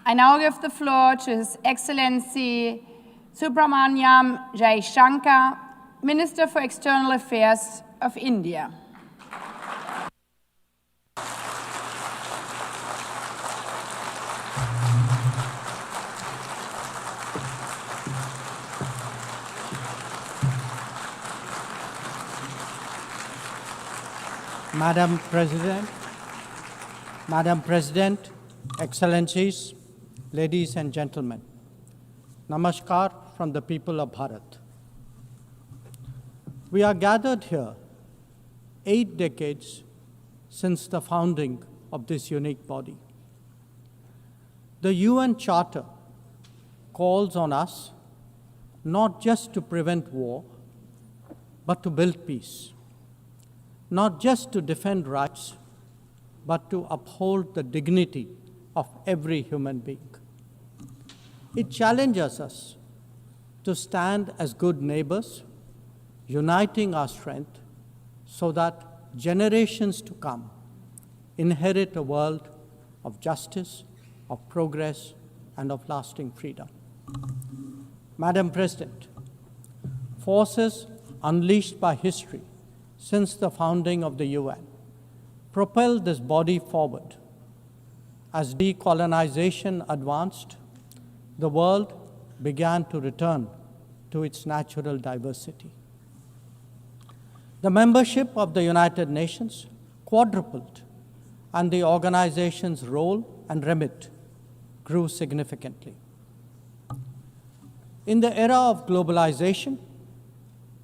I now give the floor to His Excellency Subramaniam Jaishankar, Minister for External Affairs of India. Madam President, Excellencies, ladies and gentlemen, Namaskar from the people of Bharat. We are gathered here 8 decades since the founding of this unique body. The UN Charter calls on us not just to prevent war, but to build peace. Not just to defend rights, but to uphold the dignity of every human being. It challenges us to stand as good neighbors, uniting our strength so that generations to come inherit a world of justice, of progress, and of lasting freedom. Madam President, forces unleashed by history since the founding of the UN propelled this body forward. As decolonization advanced, the world began to return to its natural diversity. The membership of the United Nations quadrupled, and the organization's role and remit grew significantly. In the era of globalization,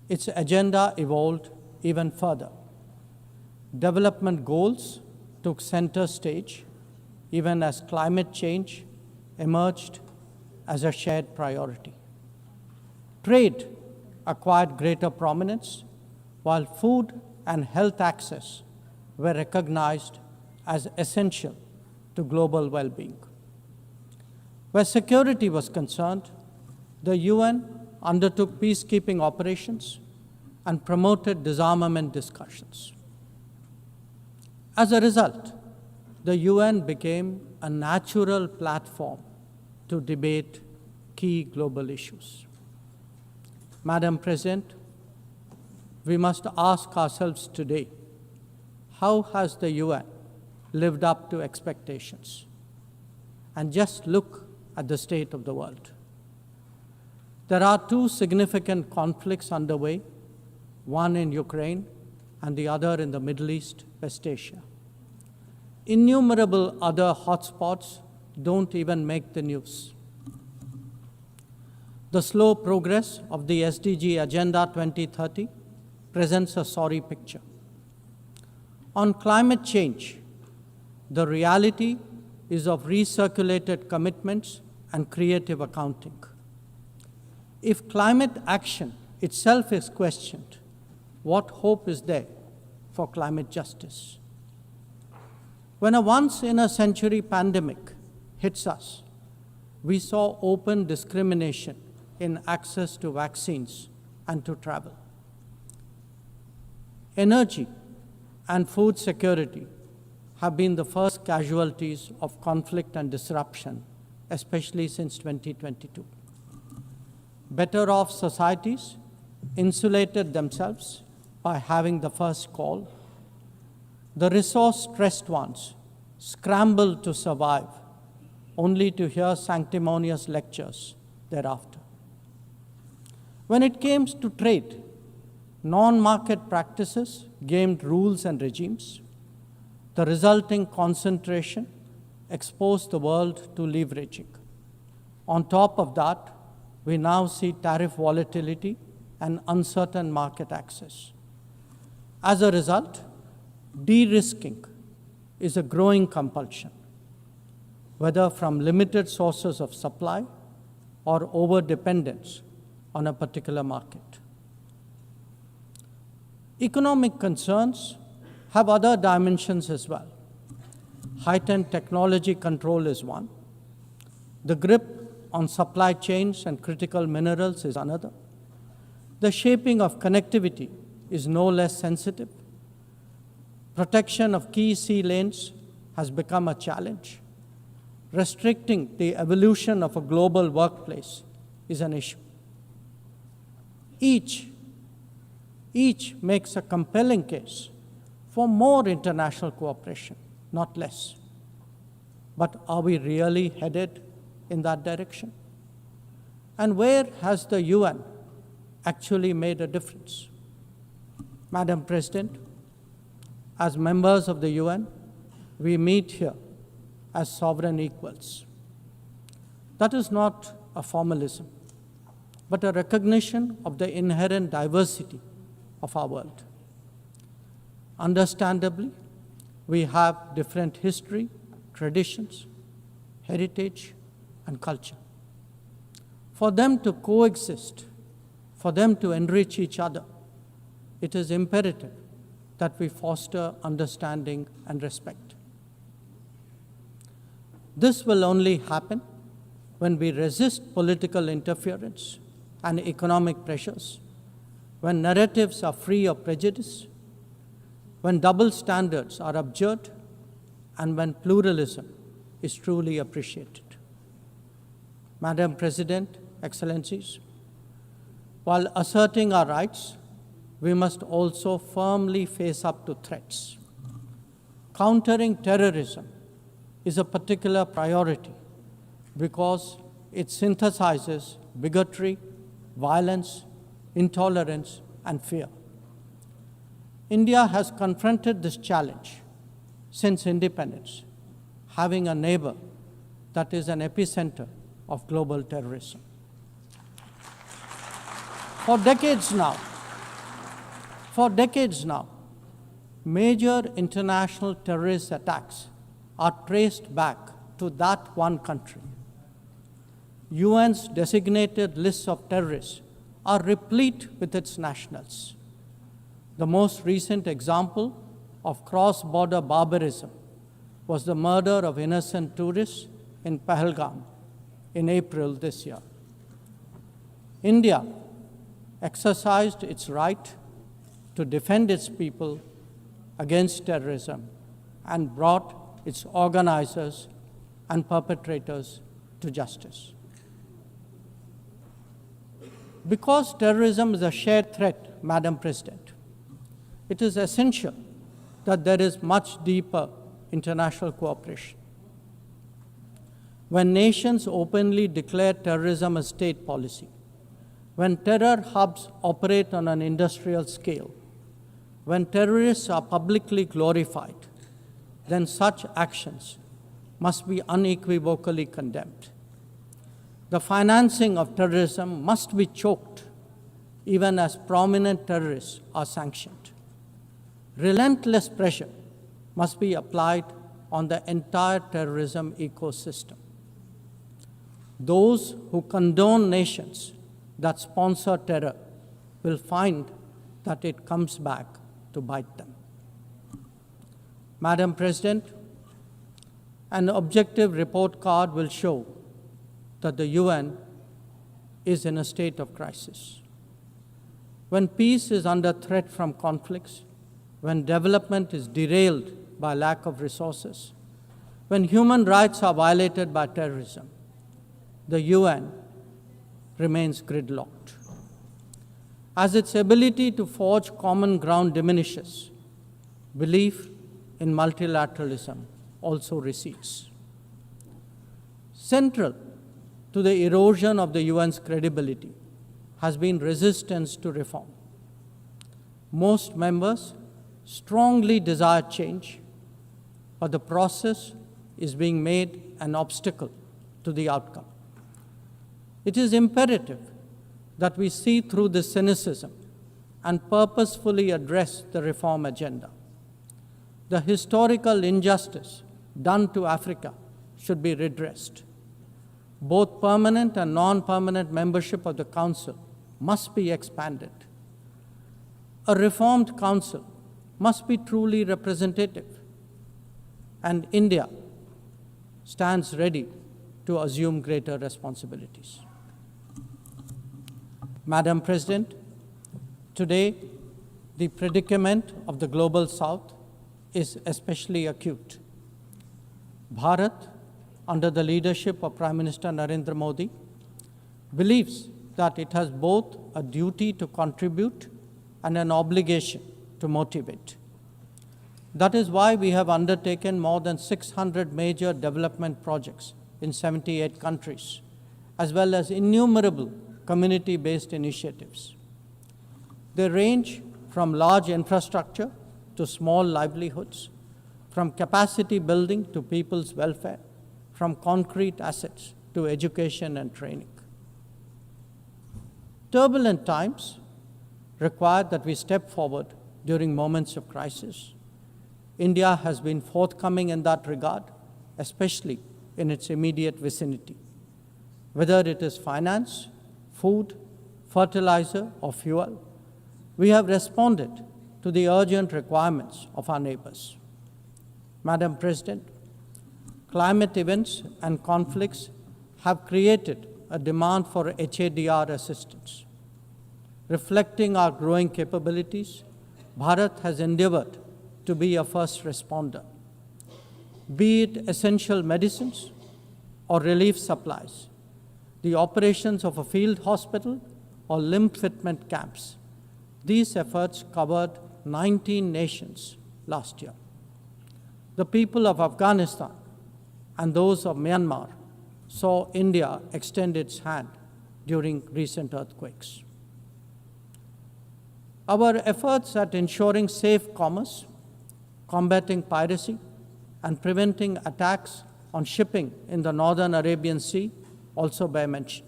its agenda evolved even further. Development goals took center stage, even as climate change emerged as a shared priority. Trade acquired greater prominence, while food and health access were recognized as essential to global well-being. Where security was concerned, the UN undertook peacekeeping operations and promoted disarmament discussions. As a result, the UN became a natural platform to debate key global issues. Madam President, we must ask ourselves today, how has the UN lived up to expectations? And just look at the state of the world. There are 2 significant conflicts underway, one in Ukraine and the other in the Middle East, West Asia. Innumerable other hotspots don't even make the news. The slow progress of the SDG Agenda 2030 presents a sorry picture. On climate change, the reality is of recirculated commitments and creative accounting. If climate action itself is questioned, what hope is there for climate justice? When a once-in-a-century pandemic hits us, we saw open discrimination in access to vaccines and to travel. Energy and food security have been the first casualties of conflict and disruption, especially since 2022. Better off societies insulated themselves by having the first call. The resource-stressed ones scrambled to survive, only to hear sanctimonious lectures thereafter. When it came to trade, non-market practices gamed rules and regimes. The resulting concentration exposed the world to leveraging. On top of that, we now see tariff volatility and uncertain market access. As a result, de-risking is a growing compulsion, whether from limited sources of supply or over-dependence on a particular market. Economic concerns have other dimensions as well. Heightened technology control is one. The grip on supply chains and critical minerals is another. The shaping of connectivity is no less sensitive. Protection of key sea lanes has become a challenge. restricting the evolution of a global workplace is an issue. Each makes a compelling case for more international cooperation, not less. But are we really headed in that direction? And where has the UN actually made a difference? Madam President, as members of the UN, we meet here as sovereign equals. That is not a formalism, but a recognition of the inherent diversity of our world. Understandably, we have different history, traditions, heritage, and culture. For them to coexist, for them to enrich each other, it is imperative that we foster understanding and respect. This will only happen when we resist political interference and economic pressures, when narratives are free of prejudice, when double standards are abjured, and when pluralism is truly appreciated. Madam President, Excellencies, while asserting our rights, we must also firmly face up to threats. Countering terrorism is a particular priority because it synthesizes bigotry, violence, intolerance, and fear. India has confronted this challenge since independence, having a neighbor that is an epicenter of global terrorism. For decades now, major international terrorist attacks are traced back to that one country. UN's designated lists of terrorists are replete with its nationals. The most recent example of cross-border barbarism was the murder of innocent tourists in Pahalgam in April this year. India exercised its right to defend its people against terrorism and brought its organizers and perpetrators to justice. Because terrorism is a shared threat, Madam President, it is essential that there is much deeper international cooperation. When nations openly declare terrorism a state policy, when terror hubs operate on an industrial scale, when terrorists are publicly glorified, then such actions must be unequivocally condemned. The financing of terrorism must be choked, even as prominent terrorists are sanctioned. Relentless pressure must be applied on the entire terrorism ecosystem. Those who condone nations that sponsor terror will find that it comes back to bite them. Madam President, an objective report card will show that the UN is in a state of crisis. When peace is under threat from conflicts, when development is derailed by lack of resources, when human rights are violated by terrorism, the UN remains gridlocked. As its ability to forge common ground diminishes, belief in multilateralism also recedes. Central to the erosion of the UN's credibility has been resistance to reform. Most members strongly desire change, but the process is being made an obstacle to the outcome. It is imperative that we see through this cynicism and purposefully address the reform agenda. The historical injustice done to Africa should be redressed. Both permanent and non-permanent membership of the Council must be expanded. A reformed Council must be truly representative, and India stands ready to assume greater responsibilities. Madam President, today the predicament of the Global South is especially acute. Bharat, under the leadership of Prime Minister Narendra Modi, believes that it has both a duty to contribute and an obligation to motivate. That is why we have undertaken more than 600 major development projects in 78 countries, as well as innumerable community-based initiatives. They range from large infrastructure to small livelihoods, from capacity building to people's welfare, from concrete assets to education and training. Turbulent times require that we step forward during moments of crisis. India has been forthcoming in that regard, especially in its immediate vicinity. Whether it is finance, food, fertilizer, or fuel, we have responded to the urgent requirements of our neighbors. Madam President, climate events and conflicts have created a demand for HADR assistance. Reflecting our growing capabilities, Bharat has endeavored to be a first responder. Be it essential medicines or relief supplies, the operations of a field hospital or limb fitment camps, these efforts covered 19 nations last year. The people of Afghanistan and those of Myanmar saw India extend its hand during recent earthquakes. Our efforts at ensuring safe commerce, combating piracy, and preventing attacks on shipping in the Northern Arabian Sea also bear mention.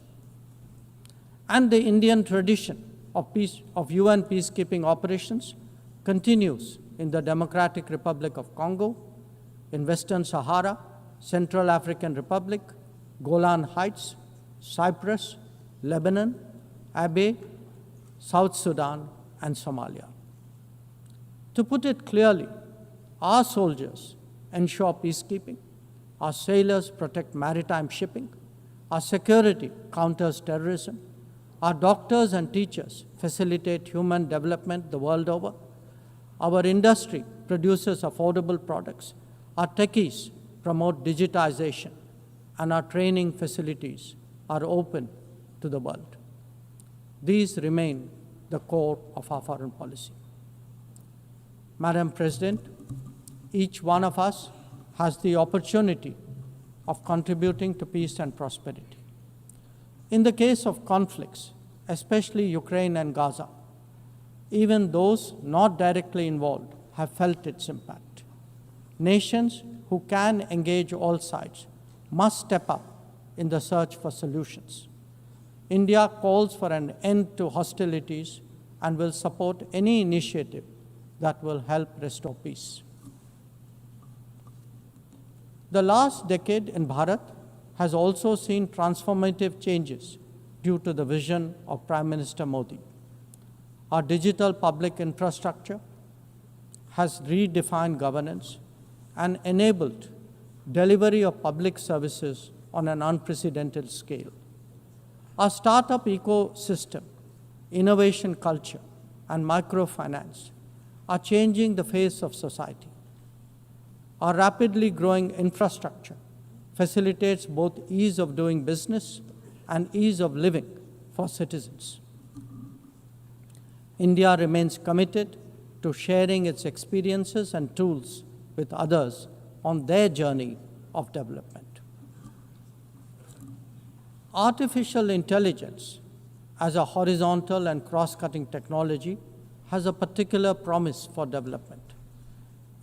And the Indian tradition of UN peacekeeping operations continues in the Democratic Republic of Congo, in Western Sahara, Central African Republic, Golan Heights, Cyprus, Lebanon, Abyei, South Sudan, and Somalia. To put it clearly, our soldiers ensure peacekeeping, our sailors protect maritime shipping, our security counters terrorism, our doctors and teachers facilitate human development the world over, our industry produces affordable products, our techies promote digitization, and our training facilities are open to the world. These remain the core of our foreign policy. Madam President, each one of us has the opportunity of contributing to peace and prosperity. In the case of conflicts, especially Ukraine and Gaza, even those not directly involved have felt its impact. Nations who can engage all sides must step up in the search for solutions. India calls for an end to hostilities and will support any initiative that will help restore peace. The last decade in Bharat has also seen transformative changes due to the vision of Prime Minister Modi. Our digital public infrastructure has redefined governance and enabled delivery of public services on an unprecedented scale. Our startup ecosystem, innovation culture, and microfinance are changing the face of society. Our rapidly growing infrastructure facilitates both ease of doing business and ease of living for citizens. India remains committed to sharing its experiences and tools with others on their journey of development. Artificial intelligence, as a horizontal and cross-cutting technology, has a particular promise for development.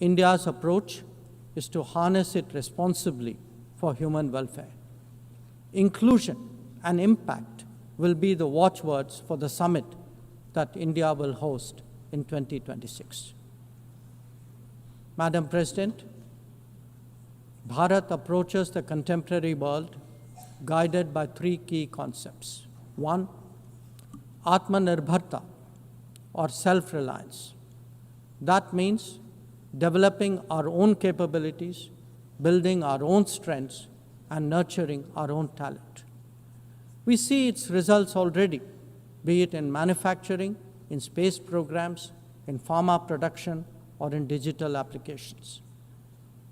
India's approach is to harness it responsibly for human welfare. Inclusion and impact will be the watchwords for the summit that India will host in 2026. Madam President, Bharat approaches the contemporary world guided by three key concepts. One, Atmanirbharta, or self-reliance. That means developing our own capabilities, building our own strengths, and nurturing our own talent. We see its results already, be it in manufacturing, in space programs, in pharma production, or in digital applications.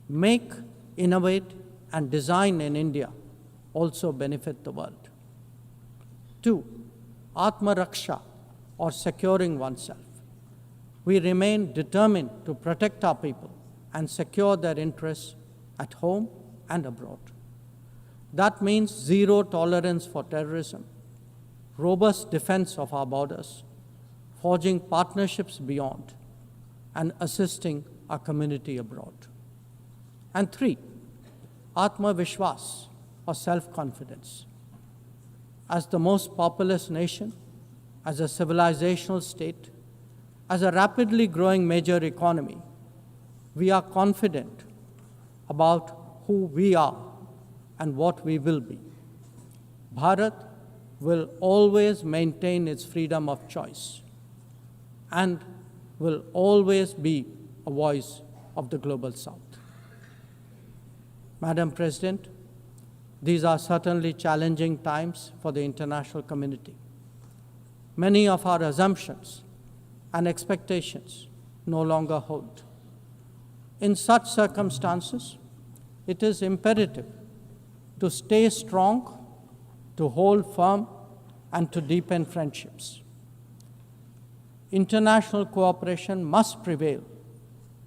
Make, innovate, and design in India also benefit the world. 2. Atma Raksha, or securing oneself. We remain determined to protect our people and secure their interests at home and abroad. That means zero tolerance for terrorism, robust defense of our borders, forging partnerships beyond, and assisting our community abroad. And 3, Atma Vishwas, or self-confidence. As the most populous nation, as a civilizational state, as a rapidly growing major economy, we are confident about who we are and what we will be. Bharat will always maintain its freedom of choice and will always be a voice of the Global South. Madam President, these are certainly challenging times for the international community. Many of our assumptions and expectations no longer hold. In such circumstances, it is imperative to stay strong, to hold firm, and to deepen friendships. International cooperation must prevail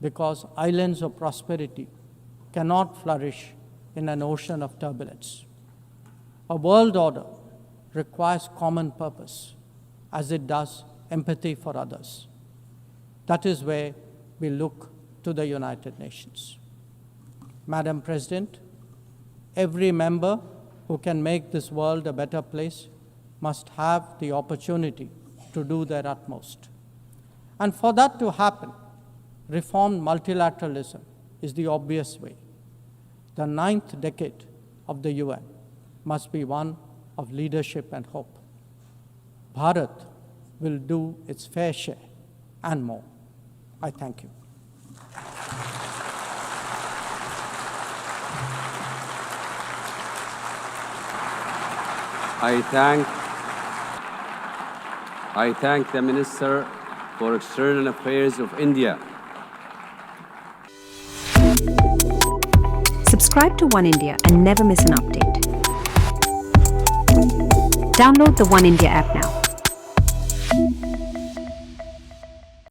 because islands of prosperity cannot flourish in an ocean of turbulence. A world order requires common purpose, as it does empathy for others. That is where we look to the United Nations. Madam President, every member who can make this world a better place must have the opportunity to do their utmost. And for that to happen, reformed multilateralism is the obvious way. The 9th decade of the UN must be one of leadership and hope. Bharat will do its fair share and more. I thank you. I thank the Minister for External Affairs of India. Subscribe to One India and never miss an update. Download the One India app now.